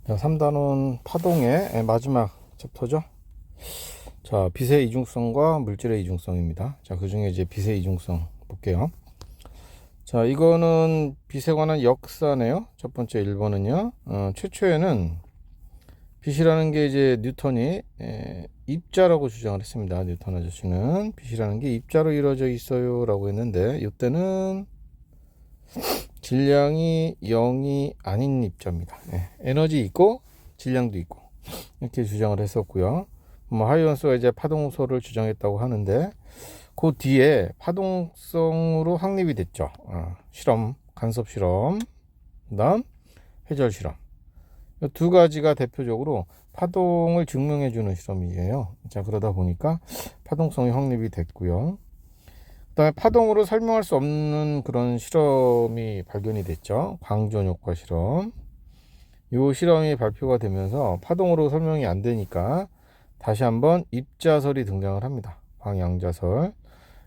자, 3단원 파동의 마지막 챕터죠. 자, 빛의 이중성과 물질의 이중성입니다. 자, 그 중에 이제 빛의 이중성 볼게요. 자, 이거는 빛에 관한 역사네요. 첫 번째 1번은요. 최초에는 빛이라는 게 이제 뉴턴이 입자라고 주장을 했습니다. 뉴턴 아저씨는 빛이라는 게 입자로 이루어져 있어요 라고 했는데, 이때는 질량이 0이 아닌 입자입니다. 에너지 있고 질량도 있고 이렇게 주장을 했었고요. 하이언스가 이제 파동소를 주장했다고 하는데, 그 뒤에 파동성으로 확립이 됐죠. 실험, 간섭 실험, 그다음 회절 실험. 이 두 가지가 대표적으로 파동을 증명해 주는 실험이에요. 자, 그러다 보니까 파동성이 확립이 됐고요. 그다음에 파동으로 설명할 수 없는 그런 실험이 발견이 됐죠. 광전 효과 실험. 이 실험이 발표가 되면서 파동으로 설명이 안 되니까 다시 한번 입자설이 등장을 합니다. 광양자설.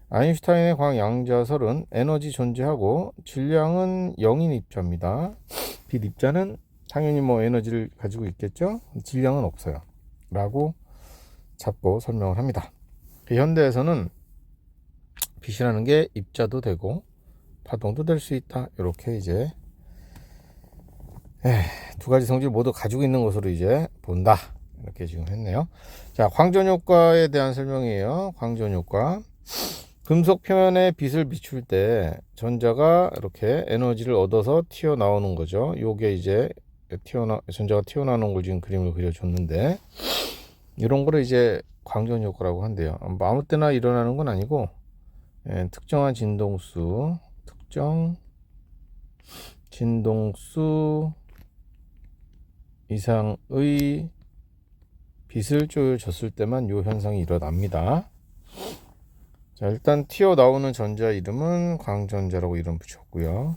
아인슈타인의 광양자설은 에너지 존재하고 질량은 0인 입자입니다. 빛 입자는 당연히 에너지를 가지고 있겠죠. 질량은 없어요 라고 잡고 설명을 합니다. 현대에서는 빛이라는 게 입자도 되고 파동도 될 수 있다, 이렇게 이제 두 가지 성질 모두 가지고 있는 것으로 이제 본다, 이렇게 지금 했네요. 자, 광전 효과에 대한 설명이에요. 광전 효과. 금속 표면에 빛을 비출 때 전자가 이렇게 에너지를 얻어서 튀어나오는 거죠. 요게 이제 전자가 튀어나오는 걸 지금 그림을 그려줬는데, 이런 거를 이제 광전 효과라고 한대요. 아무 때나 일어나는 건 아니고, 특정 진동수 이상의 빛을 쪼여줬을 때만 이 현상이 일어납니다. 자, 일단 튀어나오는 전자 이름은 광전자라고 이름 붙였고요.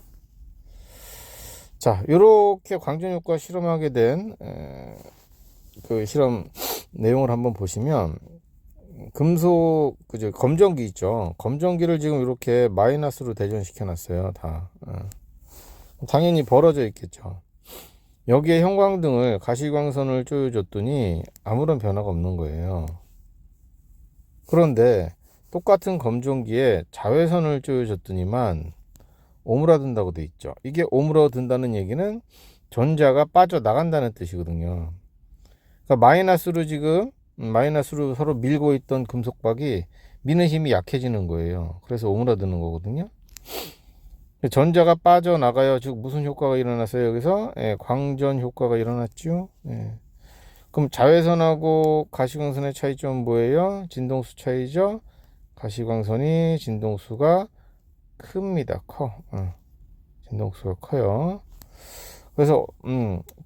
자, 이렇게 광전 효과 실험하게 된 그 실험 내용을 한번 보시면, 금속 검정기 있죠. 검정기를 지금 이렇게 마이너스로 대전시켜 놨어요. 다 당연히 벌어져 있겠죠. 여기에 형광등을 가시광선을 쪼여줬더니 아무런 변화가 없는 거예요. 그런데 똑같은 검정기에 자외선을 쪼여줬더니만 오므라든다고 돼 있죠. 이게 오므라든다는 얘기는 전자가 빠져나간다는 뜻이거든요. 그러니까 마이너스로 서로 밀고 있던 금속박이 미는 힘이 약해지는 거예요. 그래서 오므라드는 거거든요. 전자가 빠져나가요. 즉 무슨 효과가 일어났어요? 여기서 광전 효과가 일어났죠. 그럼 자외선하고 가시광선의 차이점은 뭐예요? 진동수 차이죠. 가시광선이 진동수가 큽니다. 진동수가 커요. 그래서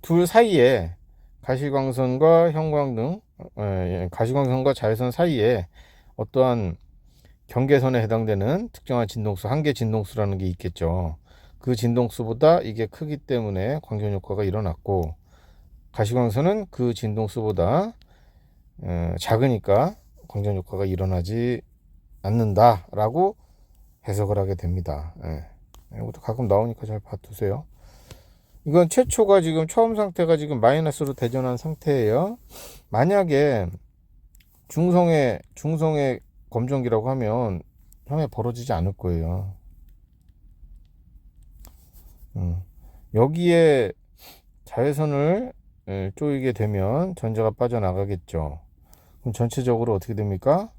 둘 사이에 가시광선과 형광등, 가시광선과 자외선 사이에 어떠한 경계선에 해당되는 특정한 진동수, 한계 진동수라는 게 있겠죠. 그 진동수보다 이게 크기 때문에 광전 효과가 일어났고, 가시광선은 그 진동수보다 작으니까 광전 효과가 일어나지 않는다라고 해석을 하게 됩니다. 이것도 가끔 나오니까 잘 봐두세요. 이건 최초가 지금 처음 상태가 지금 마이너스로 대전한 상태예요. 만약에 중성의 검정기라고 하면 형에 벌어지지 않을 거예요. 여기에 자외선을 쪼이게 되면 전자가 빠져나가겠죠. 그럼 전체적으로 어떻게 됩니까?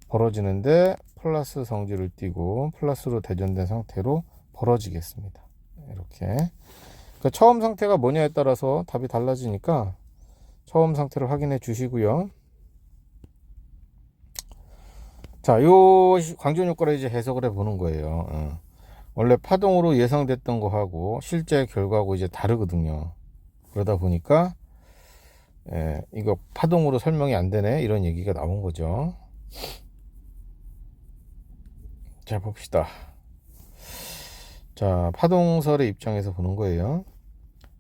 벌어지는데 플러스 성질을 띠고 플러스로 대전된 상태로 벌어지겠습니다. 이렇게. 그러니까 처음 상태가 뭐냐에 따라서 답이 달라지니까 처음 상태를 확인해 주시고요. 자, 요 광전 효과를 이제 해석을 해 보는 거예요. 원래 파동으로 예상됐던 거하고 실제 결과하고 이제 다르거든요. 그러다 보니까 이거 파동으로 설명이 안 되네, 이런 얘기가 나온 거죠. 자, 봅시다. 자, 파동설의 입장에서 보는 거예요.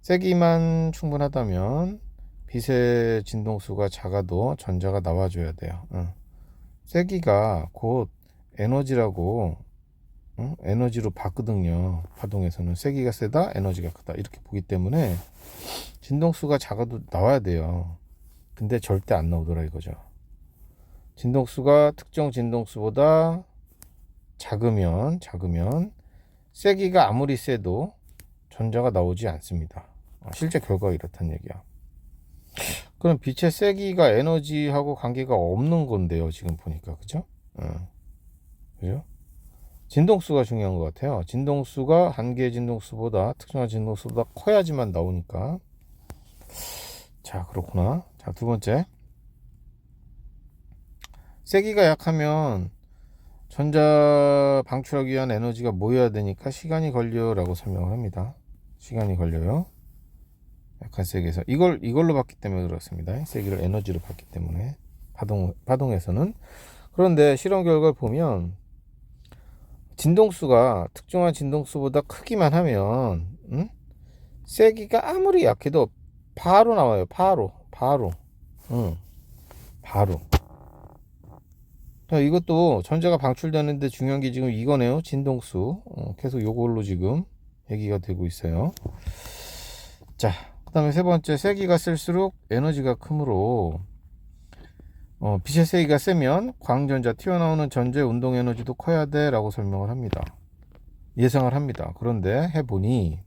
세기만 충분하다면 빛의 진동수가 작아도 전자가 나와줘야 돼요. 세기가 곧 에너지라고 에너지로 봤거든요. 파동에서는 세기가 세다, 에너지가 크다 이렇게 보기 때문에 진동수가 작아도 나와야 돼요. 근데 절대 안 나오더라 이거죠. 진동수가 특정 진동수보다 작으면 세기가 아무리 세도 전자가 나오지 않습니다. 실제 결과가 이렇다는 얘기야. 그럼 빛의 세기가 에너지하고 관계가 없는 건데요. 지금 보니까 그죠? 그죠? 진동수가 중요한 것 같아요. 진동수가 한 개의 진동수보다 특정한 진동수보다 커야지만 나오니까. 자, 그렇구나. 자, 두 번째. 세기가 약하면 전자 방출하기 위한 에너지가 모여야 되니까 시간이 걸려라고 설명을 합니다. 시간이 걸려요. 약한 세기에서 이걸로 봤기 때문에 그렇습니다. 세기를 에너지로 봤기 때문에 파동에서는. 그런데 실험 결과를 보면 진동수가 특정한 진동수보다 크기만 하면 세기가 아무리 약해도 바로 나와요. 바로. 자, 이것도 전자가 방출되는데 중요한 게 지금 이거네요. 진동수. 계속 요걸로 지금 얘기가 되고 있어요. 자, 그 다음에 세 번째, 세기가 쓸수록 에너지가 크므로 빛의 세기가 세면 광전자 튀어나오는 전자의 운동 에너지도 커야 돼 라고 설명을 합니다. 예상을 합니다. 그런데 해보니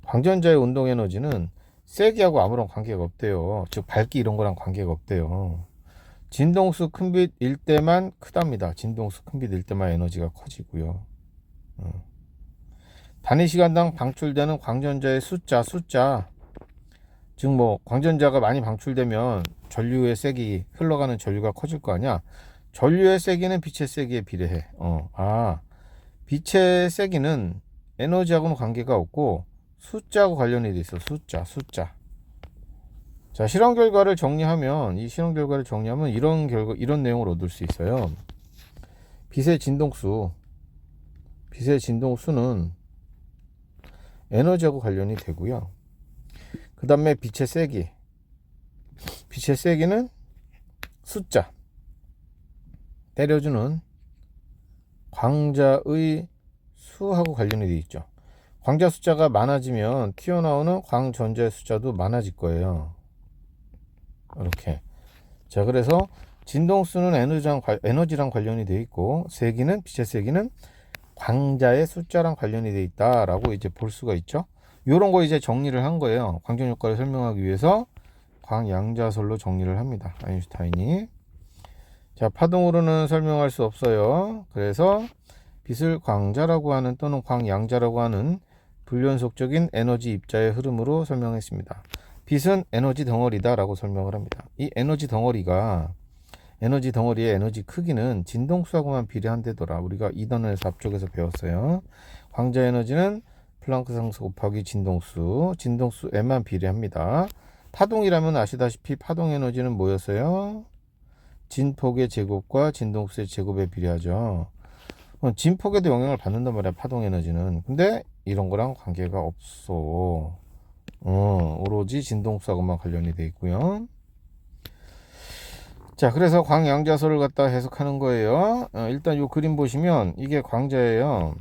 광전자의 운동 에너지는 세기하고 아무런 관계가 없대요. 즉 밝기 이런 거랑 관계가 없대요. 진동수 큰 빛일 때만 크답니다. 진동수 큰 빛일 때만 에너지가 커지고요. 단위 시간당 방출되는 광전자의 숫자 즉 뭐 광전자가 많이 방출되면 전류의 세기, 흘러가는 전류가 커질 거 아니야. 전류의 세기는 빛의 세기에 비례해. 빛의 세기는 에너지하고는 관계가 없고 숫자하고 관련이 돼 있어. 숫자. 자, 실험 결과를 정리하면 이런 내용을 얻을 수 있어요. 빛의 진동수는 에너지하고 관련이 되고요. 그 다음에 빛의 세기는 숫자, 때려주는 광자의 수하고 관련이 되어 있죠. 광자 숫자가 많아지면 튀어나오는 광전자의 숫자도 많아질 거예요. 이렇게. 자, 그래서 진동수는 에너지랑 관련이 되어 있고 빛의 세기는 광자의 숫자랑 관련이 되어 있다라고 이제 볼 수가 있죠. 요런 거 이제 정리를 한 거예요. 광전 효과를 설명하기 위해서 광양자설로 정리를 합니다. 아인슈타인이. 자, 파동으로는 설명할 수 없어요. 그래서 빛을 광자라고 하는 또는 광양자라고 하는 불연속적인 에너지 입자의 흐름으로 설명했습니다. 빛은 에너지 덩어리다 라고 설명을 합니다. 이 에너지 덩어리의 에너지 크기는 진동수하고만 비례한대더라. 우리가 2단원에서 앞쪽에서 배웠어요. 광자 에너지는 플랑크 상수 곱하기 진동수에만 비례합니다. 파동이라면 아시다시피 파동 에너지는 뭐였어요? 진폭의 제곱과 진동수의 제곱에 비례하죠. 진폭에도 영향을 받는단 말이야, 파동 에너지는. 근데 이런 거랑 관계가 없어. 오로지 진동수하고만 관련이 돼 있고요. 자, 그래서 광양자설을 갖다 해석하는 거예요. 일단 요 그림 보시면 이게 광자예요.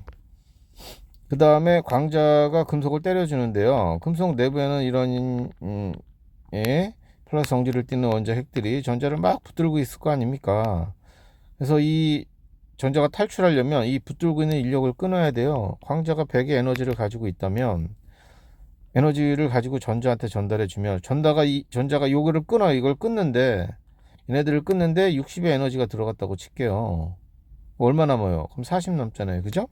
그 다음에 광자가 금속을 때려주는데요. 금속 내부에는 이런 플러스 정지를 띠는 원자 핵들이 전자를 막 붙들고 있을 거 아닙니까? 그래서 이 전자가 탈출하려면 이 붙들고 있는 인력을 끊어야 돼요. 광자가 100의 에너지를 가지고 있다면 에너지를 가지고 전자한테 전달해 주면 전자가 이걸 끊는데 얘네들을 끊는데 60의 에너지가 들어갔다고 칠게요. 얼마 남아요? 그럼 40 남잖아요. 그죠?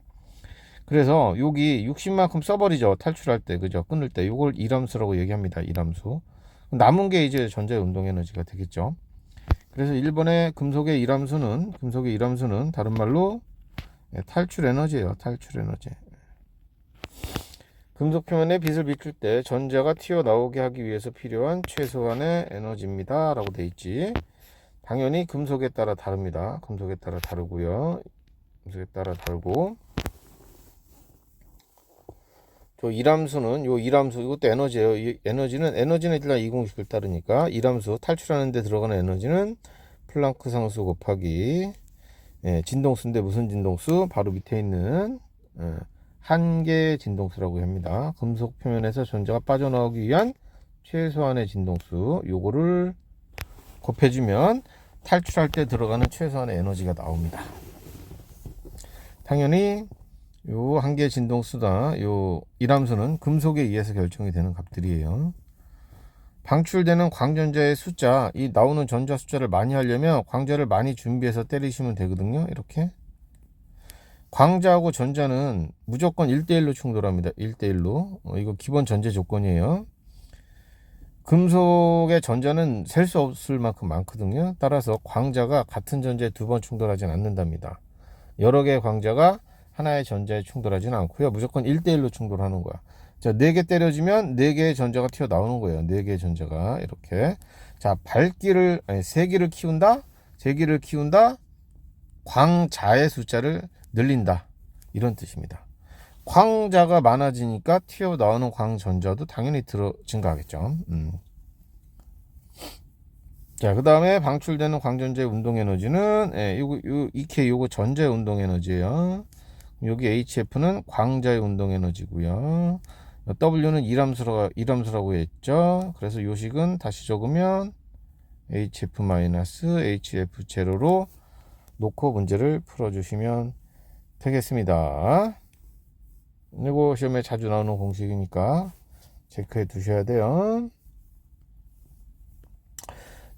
그래서 여기 60만큼 써버리죠. 탈출할 때, 그죠? 끊을 때. 이걸 이람수라고 얘기합니다. 이람수. 남은 게 이제 전자의 운동 에너지가 되겠죠. 그래서 1번의 금속의 이람수는 다른 말로 탈출 에너지예요. 탈출 에너지. 금속 표면에 빛을 비출 때 전자가 튀어나오게 하기 위해서 필요한 최소한의 에너지입니다. 라고 돼 있지. 당연히 금속에 따라 다릅니다. 금속에 따라 다르고요. 이것도 에너지예요. 에너지는 일단 이 공식을 따르니까 이람수 탈출하는 데 들어가는 에너지는 플랑크 상수 곱하기 진동수인데 무슨 진동수? 바로 밑에 있는 한계 진동수라고 합니다. 금속 표면에서 전자가 빠져나오기 위한 최소한의 진동수, 요거를 곱해주면 탈출할 때 들어가는 최소한의 에너지가 나옵니다. 당연히 요 한계 진동수다, 요 이함수는 금속에 의해서 결정이 되는 값들이에요. 방출되는 광전자의 숫자, 이 나오는 전자 숫자를 많이 하려면 광자를 많이 준비해서 때리시면 되거든요. 이렇게 광자하고 전자는 무조건 1대1로 충돌합니다. 1대1로. 이거 기본 전제 조건이에요. 금속의 전자는 셀 수 없을 만큼 많거든요. 따라서 광자가 같은 전자에 두 번 충돌하진 않는답니다. 여러 개의 광자가 하나의 전자에 충돌하지는 않고요. 무조건 1대1로 충돌하는 거야. 자, 4개 때려주면 4개의 전자가 튀어나오는 거예요. 4개의 전자가 이렇게. 자, 밝기를, 아니, 세기를 키운다, 세기를 키운다, 광자의 숫자를 늘린다, 이런 뜻입니다. 광자가 많아지니까 튀어나오는 광전자도 당연히 증가하겠죠. 자, 그 다음에 방출되는 광전자의 운동에너지는 요거 전자의 운동에너지예요. 여기 HF는 광자의 운동에너지고요. W는 이함수라고 했죠. 그래서 요식은 다시 적으면 HF-HF0로 놓고 문제를 풀어주시면 되겠습니다. 이거 시험에 자주 나오는 공식이니까 체크해 두셔야 돼요.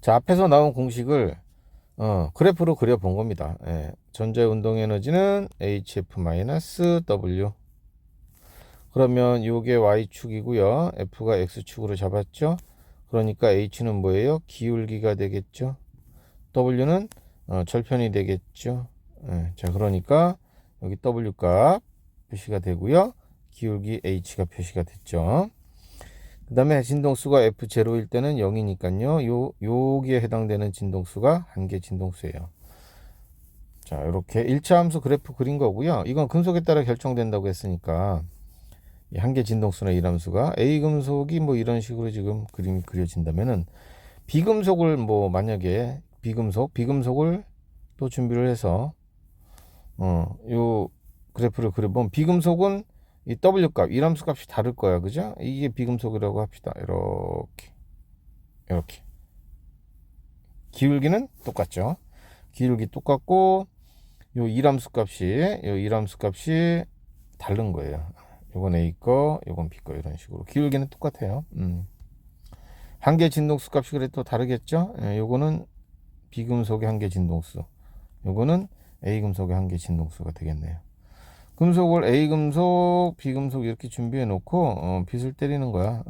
자, 앞에서 나온 공식을 그래프로 그려 본 겁니다. 전자의 운동 에너지는 HF-W. 그러면 요게 Y축이고요. F가 X축으로 잡았죠. 그러니까 H는 뭐예요? 기울기가 되겠죠. W는 절편이 되겠죠. 자, 그러니까 여기 W 값 표시가 되고요. 기울기 H가 표시가 됐죠. 그 다음에 진동수가 F0일 때는 0이니까요. 여기에 해당되는 진동수가 한계 진동수예요. 자, 이렇게 1차 함수 그래프 그린 거고요. 이건 금속에 따라 결정된다고 했으니까 이 한계 진동수나 이 함수가 A 금속이 뭐 이런 식으로 지금 그림이 그려진다면은 비금속을 뭐 만약에 비금속을 또 준비를 해서 요 그래프를 그려보면 비금속은 이 W 값, 이 함수 값이 다를 거야. 그죠? 이게 비금속이라고 합시다. 이렇게. 기울기는 똑같죠. 기울기 똑같고, 요 이함수 값이 다른 거예요. 요건 A 거, 요건 B 거, 이런 식으로. 기울기는 똑같아요. 한계 진동수 값이 그래 또 다르겠죠? 요거는 비금속의 한계 진동수. 요거는 A 금속의 한계 진동수가 되겠네요. 금속을 A 금속, B 금속 이렇게 준비해 놓고 빗을 때리는 거야.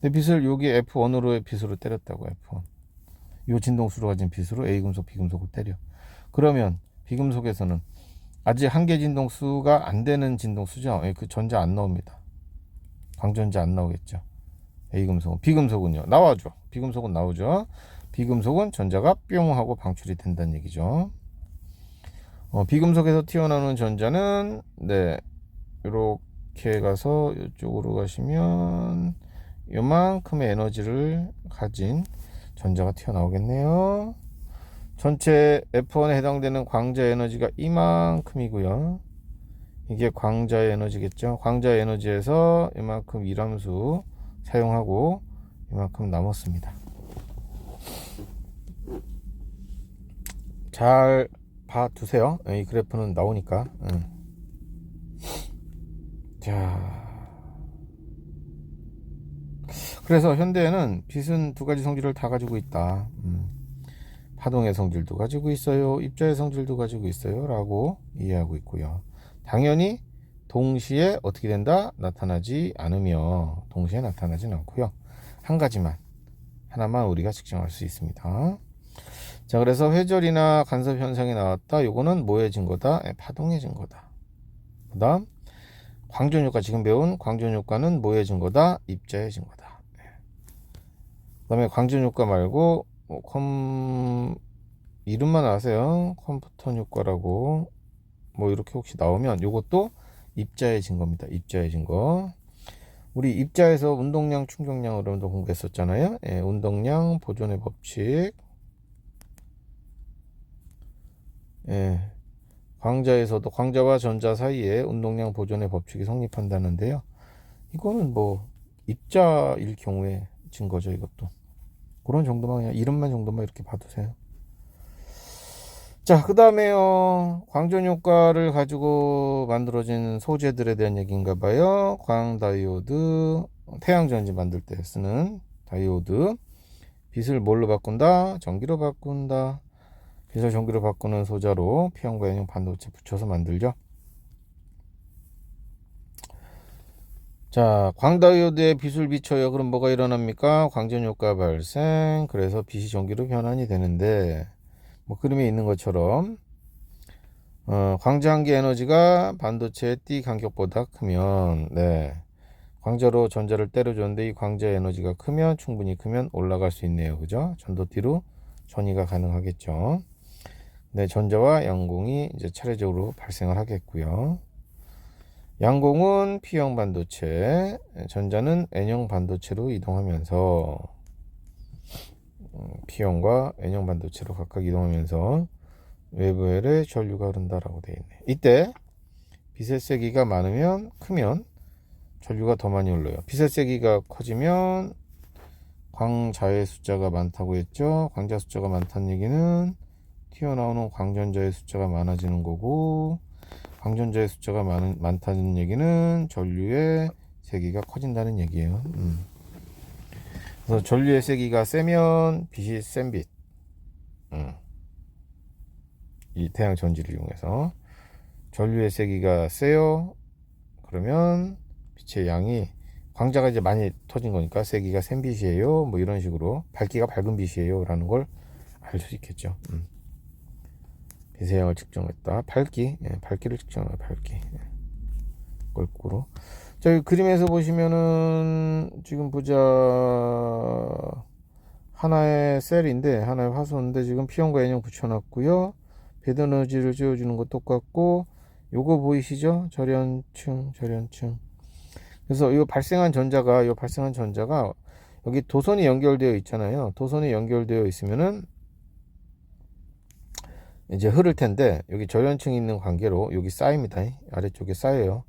근데 빗을 여기 F1으로의 빗으로 때렸다고. F1. 요 진동수로 가진 빗으로 A 금속, B 금속을 때려. 그러면 B 금속에서는 아직 한계 진동수가 안 되는 진동수죠. 그 전자 안 나옵니다. 광전자 안 나오겠죠. A 금속은. B 금속은요. 나와죠. B 금속은 나오죠. B 금속은 전자가 뿅 하고 방출이 된다는 얘기죠. 비금속에서 튀어나오는 전자는 이렇게 가서 이쪽으로 가시면 요만큼의 에너지를 가진 전자가 튀어나오겠네요. 전체 F1에 해당되는 광자 에너지가 이만큼이고요. 이게 광자의 에너지겠죠. 광자의 에너지에서 이만큼 이함수 사용하고 이만큼 남았습니다. 잘 봐두세요. 이 그래프는 나오니까. 자, 그래서 현대에는 빛은 두 가지 성질을 다 가지고 있다. 파동의 성질도 가지고 있어요. 입자의 성질도 가지고 있어요. 라고 이해하고 있고요. 당연히 동시에 어떻게 된다? 나타나지 않으며, 동시에 나타나진 않고요. 한 가지만, 하나만 우리가 측정할 수 있습니다. 자, 그래서 회절이나 간섭 현상이 나왔다. 요거는 뭐의 증거다? 파동의 증거다. 그 다음 광전 효과, 지금 배운 광전 효과는 뭐의 증거다? 입자의 증거다. 그 다음에 광전 효과 말고 이름만 아세요? 컴퓨턴 효과라고 뭐 이렇게 혹시 나오면 요것도 입자의 증거입니다. 입자의 증거. 우리 입자에서 운동량, 충격량을 여러분도 공부했었잖아요. 운동량, 보존의 법칙. 예, 광자에서도 광자와 전자 사이에 운동량 보존의 법칙이 성립한다는데요. 이거는 뭐 입자일 경우에 증거죠. 이것도 그런 정도만, 그냥 이름만 정도만 이렇게 봐두세요. 자, 그 다음에요, 광전 효과를 가지고 만들어진 소재들에 대한 얘기인가 봐요. 광다이오드, 태양전지 만들 때 쓰는 다이오드. 빛을 뭘로 바꾼다? 전기로 바꾼다. 빛을 전기로 바꾸는 소자로 P형과 N형 반도체 붙여서 만들죠. 자, 광다이오드에 빛을 비춰요. 그럼 뭐가 일어납니까? 광전 효과 발생. 그래서 빛이 전기로 변환이 되는데, 뭐 그림에 있는 것처럼 광자 한 개 에너지가 반도체의 띠 간격보다 크면, 네, 광자로 전자를 때려줬는데 이 광자 에너지가 크면, 충분히 크면 올라갈 수 있네요. 그죠? 전도띠로 전이가 가능하겠죠. 네, 전자와 양공이 이제 차례적으로 발생을 하겠고요. 양공은 P형 반도체, 전자는 N형 반도체로 이동하면서 P형과 N형 반도체로 각각 이동하면서 외부열에 전류가 흐른다라고 되어 있네. 이때 빛의 세기가 많으면, 크면 전류가 더 많이 흘러요. 빛의 세기가 커지면 광자의 숫자가 많다고 했죠. 광자 숫자가 많다는 얘기는 튀어나오는 광전자의 숫자가 많아지는 거고, 광전자의 숫자가 많다는 얘기는 전류의 세기가 커진다는 얘기예요. 그래서 전류의 세기가 세면 빛이 센 빛, 이 태양 전지를 이용해서 전류의 세기가 세요. 그러면 빛의 양이, 광자가 이제 많이 터진 거니까 세기가 센 빛이에요. 뭐 이런 식으로 밝기가 밝은 빛이에요 라는 걸 알 수 있겠죠. 빛의 양을 측정했다. 밝기, 예, 밝기를 측정해요. 밝기. 예. 거꾸로. 자, 이 그림에서 보시면은 지금 보자, 하나의 셀인데, 하나의 화소인데 지금 P형과 N형 붙여놨고요. 배드 에너지를 쬐어주는 거 똑같고, 요거 보이시죠? 절연층. 그래서 이 발생한 전자가 여기 도선이 연결되어 있잖아요. 도선이 연결되어 있으면은 이제 흐를 텐데, 여기 절연층이 있는 관계로 여기 쌓입니다. 아래쪽에 쌓여요.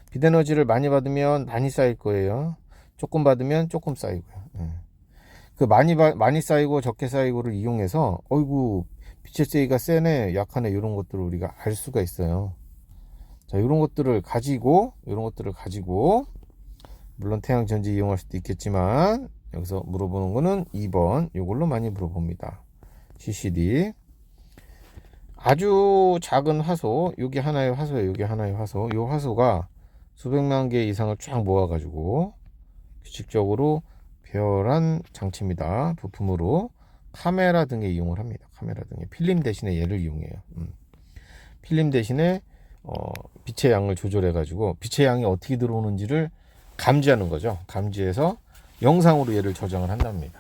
빛 에너지를 많이 받으면 많이 쌓일 거예요. 조금 받으면 조금 쌓이고요. 그 많이 쌓이고 적게 쌓이고를 이용해서, 어이구, 빛의 세기가 세네, 약하네, 이런 것들을 우리가 알 수가 있어요. 자, 이런 것들을 가지고 물론 태양 전지 이용할 수도 있겠지만, 여기서 물어보는 거는 2번, 이걸로 많이 물어봅니다. CCD. 아주 작은 화소, 여기 하나의 화소예요. 여기 하나의 화소. 이 화소가 수백만 개 이상을 쫙 모아가지고 규칙적으로 배열한 장치입니다. 부품으로 카메라 등에 이용을 합니다. 카메라 등에 필름 대신에 얘를 이용해요. 필름 대신에 빛의 양을 조절해가지고 빛의 양이 어떻게 들어오는지를 감지하는 거죠. 감지해서 영상으로 얘를 저장을 한답니다.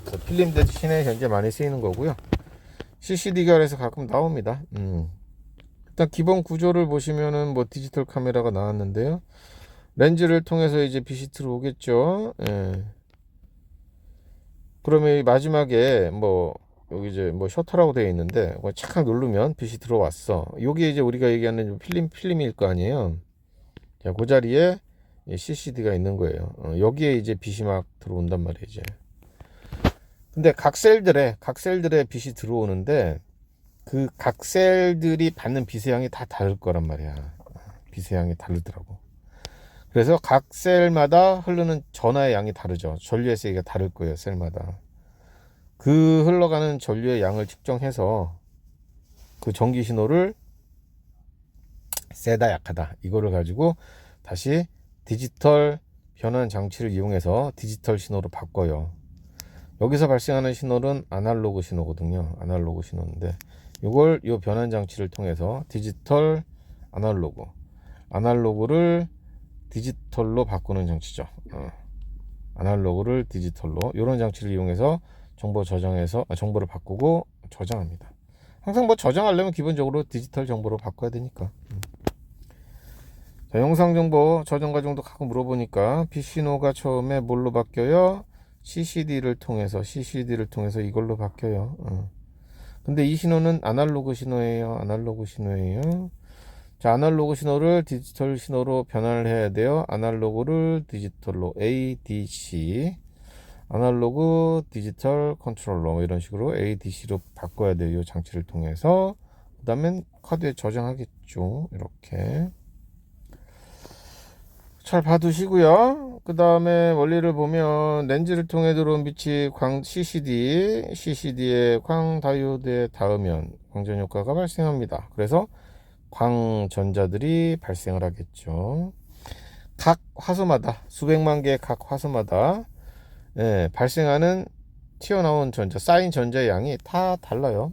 그래서 필름 대신에 현재 많이 쓰이는 거고요. CCD가 그래서 가끔 나옵니다. 일단 기본 구조를 보시면은 뭐 디지털 카메라가 나왔는데요. 렌즈를 통해서 이제 빛이 들어오겠죠. 예. 그러면 이 마지막에 뭐 여기 이제 뭐 셔터라고 되어 있는데 착 누르면 빛이 들어왔어. 여기 이제 우리가 얘기하는 필름일 거 아니에요. 자, 그 자리에 CCD가 있는 거예요. 여기에 이제 빛이 막 들어온단 말이에요. 근데 각 셀들에 빛이 들어오는데 그 각 셀들이 받는 빛의 양이 다 다를 거란 말이야. 빛의 양이 다르더라고. 그래서 각 셀마다 흐르는 전하의 양이 다르죠. 전류의 세기가 다를 거예요. 셀마다. 그 흘러가는 전류의 양을 측정해서 그 전기 신호를 세다 약하다 이거를 가지고 다시 디지털 변환 장치를 이용해서 디지털 신호로 바꿔요. 여기서 발생하는 신호는 아날로그 신호거든요. 아날로그 신호인데 이걸 이 변환 장치를 통해서 디지털 아날로그를 디지털로 바꾸는 장치죠. 아날로그를 디지털로, 이런 장치를 이용해서 정보를 바꾸고 저장합니다. 항상 뭐 저장하려면 기본적으로 디지털 정보로 바꿔야 되니까. 자, 영상 정보 저장 과정도 가끔 물어보니까 빛 신호가 처음에 뭘로 바뀌어요? CCD를 통해서 이걸로 바뀌어요. 근데 이 신호는 아날로그 신호예요. 아날로그 신호예요. 자, 아날로그 신호를 디지털 신호로 변환을 해야 돼요. 아날로그를 디지털로 ADC, 아날로그 디지털 컨트롤러, 뭐 이런 식으로 ADC로 바꿔야 돼요. 이 장치를 통해서. 그 다음엔 카드에 저장하겠죠. 이렇게 잘 봐두시고요. 그 다음에 원리를 보면 렌즈를 통해 들어온 빛이 CCD에 광 다이오드에 닿으면 광전 효과가 발생합니다. 그래서 광전자들이 발생을 하겠죠. 각 화소마다, 수백만 개의 각 화소마다 발생하는 튀어나온 전자, 쌓인 전자의 양이 다 달라요.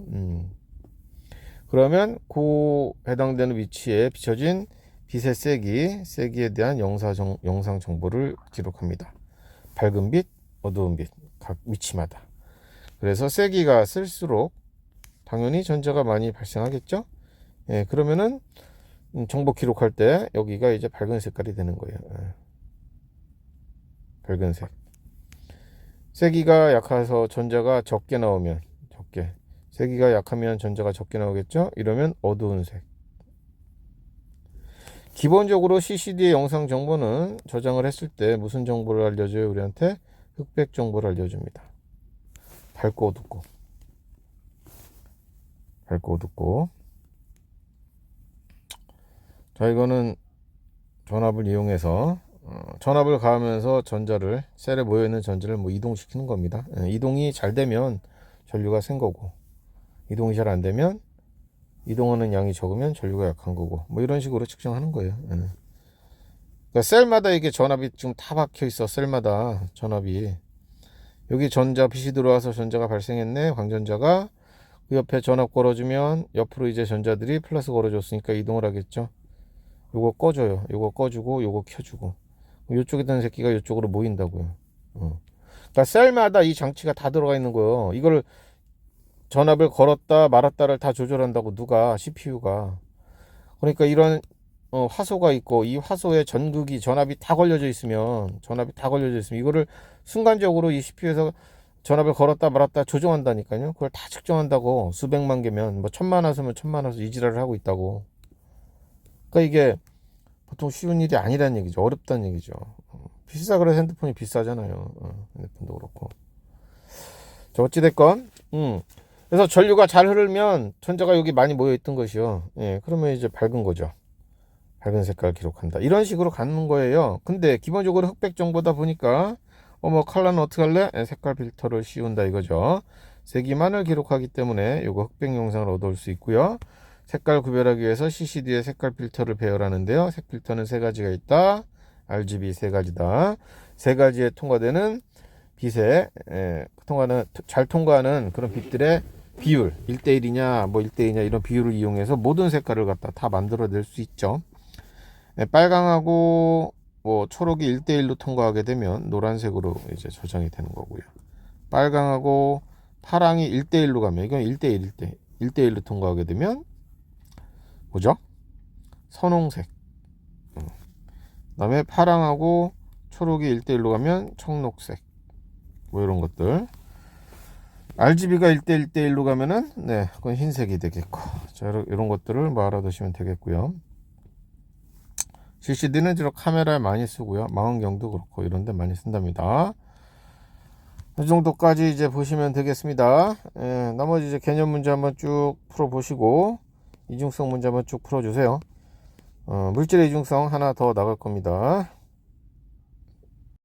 그러면 그 해당되는 위치에 비춰진 빛의 세기에 대한 영상 정보를 기록합니다. 밝은 빛, 어두운 빛, 각 위치마다. 그래서 세기가 쓸수록 당연히 전자가 많이 발생하겠죠. 그러면은 정보 기록할 때 여기가 이제 밝은 색깔이 되는 거예요. 밝은색. 세기가 약해서 전자가 적게 나오면 적게. 세기가 약하면 전자가 적게 나오겠죠. 이러면 어두운 색. 기본적으로 CCD의 영상 정보는 저장을 했을 때 무슨 정보를 알려줘요? 우리한테 흑백 정보를 알려줍니다. 밝고 어둡고. 밝고 어둡고. 자, 이거는 전압을 이용해서 전압을 가하면서 전자를, 셀에 모여있는 전자를 뭐 이동시키는 겁니다. 이동이 잘 되면 전류가 센 거고, 이동이 잘 안 되면, 이동하는 양이 적으면 전류가 약한 거고, 뭐 이런 식으로 측정하는 거예요. 그러니까 셀마다 이게 전압이 지금 다 박혀 있어. 셀마다 전압이. 여기 전자 빛이 들어와서 전자가 발생했네. 광전자가. 그 옆에 전압 걸어주면 옆으로 이제 전자들이 플러스 걸어줬으니까 이동을 하겠죠. 요거 꺼줘요. 요거 꺼주고 요거 켜주고. 요쪽에 있던 새끼가 이쪽으로 모인다고요. 그러니까 셀마다 이 장치가 다 들어가 있는 거예요. 이걸 전압을 걸었다 말았다를 다 조절한다고. 누가? CPU가. 그러니까 이런 화소가 있고, 이 화소에 전압이 다 걸려져 있으면 이거를 순간적으로 이 CPU에서 전압을 걸었다 말았다 조정한다니까요. 그걸 다 측정한다고. 수백만 개면, 뭐 1000만 화소면 1000만 화소 이 지랄을 하고 있다고. 그러니까 이게 보통 쉬운 일이 아니라는 얘기죠. 어렵다는 얘기죠. 비싸. 그래서 핸드폰이 비싸잖아요. 핸드폰도 그렇고. 자, 어찌됐건 그래서 전류가 잘 흐르면 전자가 여기 많이 모여있던 것이요. 그러면 이제 밝은 거죠. 밝은 색깔 기록한다. 이런 식으로 가는 거예요. 근데 기본적으로 흑백 정보다 보니까 뭐 컬러는 어떻게 할래? 색깔 필터를 씌운다 이거죠. 세기만을 기록하기 때문에 요거 흑백 영상을 얻어올 수 있고요. 색깔 구별하기 위해서 CCD에 색깔 필터를 배열하는데요. 색 필터는 세 가지가 있다. RGB 세 가지다. 세 가지에 통과되는 빛에 잘 통과하는 그런 빛들의 비율, 1대1이냐 뭐 1대2냐 이런 비율을 이용해서 모든 색깔을 갖다 다 만들어낼 수 있죠. 빨강하고 뭐 초록이 1대1로 통과하게 되면 노란색으로 이제 저장이 되는 거고요. 빨강하고 파랑이 1대1로 가면, 이건 1대1로 통과하게 되면 뭐죠? 선홍색. 그다음에 파랑하고 초록이 1대1로 가면 청록색. 뭐 이런 것들. RGB가 1대1로 가면은 그건 흰색이 되겠고. 자, 이런 것들을 뭐 알아두시면 되겠고요. CCD는 주로 카메라에 많이 쓰고요. 망원경도 그렇고 이런 데 많이 쓴답니다. 이 정도까지 이제 보시면 되겠습니다. 나머지 이제 개념 문제 한번 쭉 풀어보시고 이중성 문제 한번 쭉 풀어주세요. 물질의 이중성 하나 더 나갈 겁니다.